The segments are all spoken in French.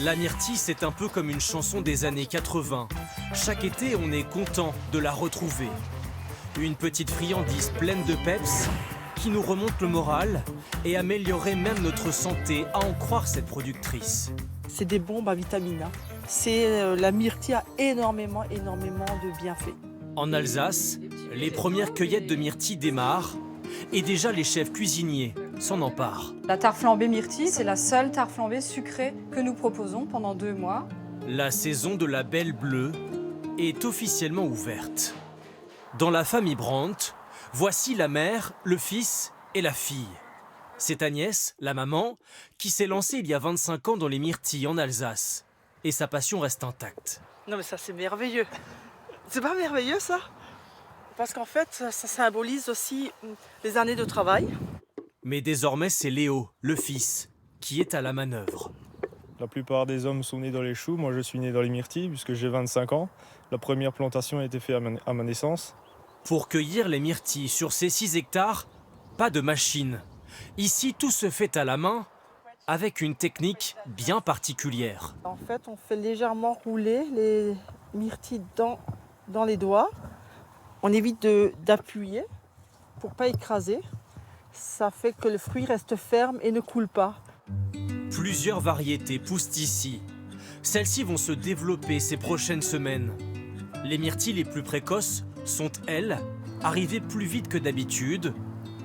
La myrtille, c'est un peu comme une chanson des années 80. Chaque été, on est content de la retrouver. Une petite friandise pleine de peps qui nous remonte le moral et améliorerait même notre santé, à en croire cette productrice. C'est des bombes à vitamines. La myrtille a énormément de bienfaits. En Alsace, les premières cueillettes de myrtille démarrent et déjà les chefs cuisiniers s'en emparent. La tarte flambée myrtille, c'est la seule tarte flambée sucrée que nous proposons pendant 2 mois. La saison de la Belle Bleue est officiellement ouverte. Dans la famille Brandt, voici la mère, le fils et la fille. C'est Agnès, la maman, qui s'est lancée il y a 25 ans dans les myrtilles en Alsace. Et sa passion reste intacte. Non mais ça c'est merveilleux. C'est pas merveilleux ça? Parce qu'en fait ça symbolise aussi les années de travail. Mais désormais c'est Léo, le fils, qui est à la manœuvre. La plupart des hommes sont nés dans les choux. Moi je suis né dans les myrtilles puisque j'ai 25 ans. La première plantation a été faite à ma naissance. Pour cueillir les myrtilles sur ces 6 hectares, pas de machine. Ici, tout se fait à la main, avec une technique bien particulière. En fait, on fait légèrement rouler les myrtilles dans les doigts. On évite d'appuyer pour pas écraser. Ça fait que le fruit reste ferme et ne coule pas. Plusieurs variétés poussent ici. Celles-ci vont se développer ces prochaines semaines. Les myrtilles les plus précoces sont, elles, arrivées plus vite que d'habitude,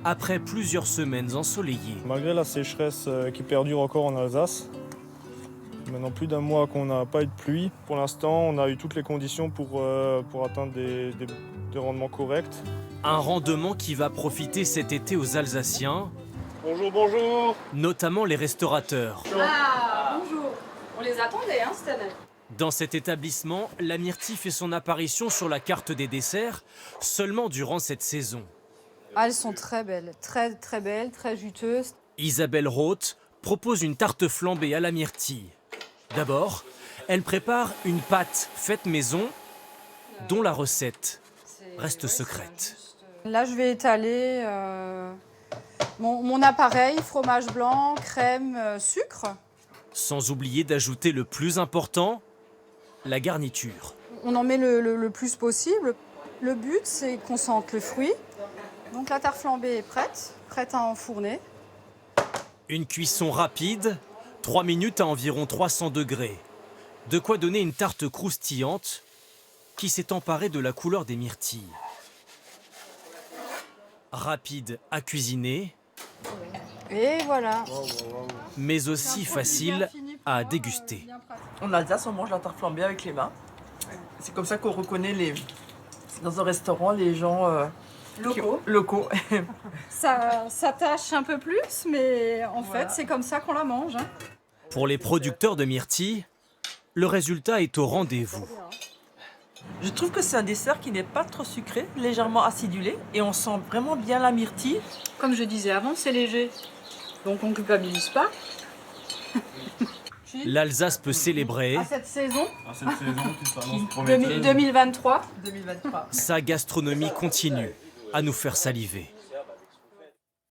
après plusieurs semaines ensoleillées. Malgré la sécheresse qui perdure encore en Alsace, maintenant plus d'un mois qu'on n'a pas eu de pluie. Pour l'instant, on a eu toutes les conditions pour atteindre des rendements corrects. Un rendement qui va profiter cet été aux Alsaciens. Bonjour, bonjour. Notamment les restaurateurs. Ah, bonjour. On les attendait, hein, cette année. Dans cet établissement, la myrtille fait son apparition sur la carte des desserts seulement durant cette saison. Ah, elles sont très belles, très belles, très juteuses. Isabelle Roth propose une tarte flambée à la myrtille. D'abord, elle prépare une pâte faite maison, dont la recette reste secrète. Là, je vais étaler mon appareil, fromage blanc, crème, sucre. Sans oublier d'ajouter le plus important, la garniture. On en met le plus possible. Le but, c'est qu'on sente le fruit. Donc la tarte flambée est prête à enfourner. Une cuisson rapide, 3 minutes à environ 300 degrés. De quoi donner une tarte croustillante qui s'est emparée de la couleur des myrtilles. Rapide à cuisiner, Et voilà. mais aussi facile à déguster. En Alsace, on mange la tarte flambée avec les mains. C'est comme ça qu'on reconnaît dans un restaurant les gens locaux. Ça tâche un peu plus, mais en fait, c'est comme ça qu'on la mange. Hein. Pour les producteurs de myrtilles, le résultat est au rendez-vous. Je trouve que c'est un dessert qui n'est pas trop sucré, légèrement acidulé, et on sent vraiment bien la myrtille. Comme je disais avant, c'est léger, donc on ne culpabilise pas. L'Alsace peut célébrer À cette saison qui s'annonce prometteuse. 2023. sa gastronomie continue à nous faire saliver.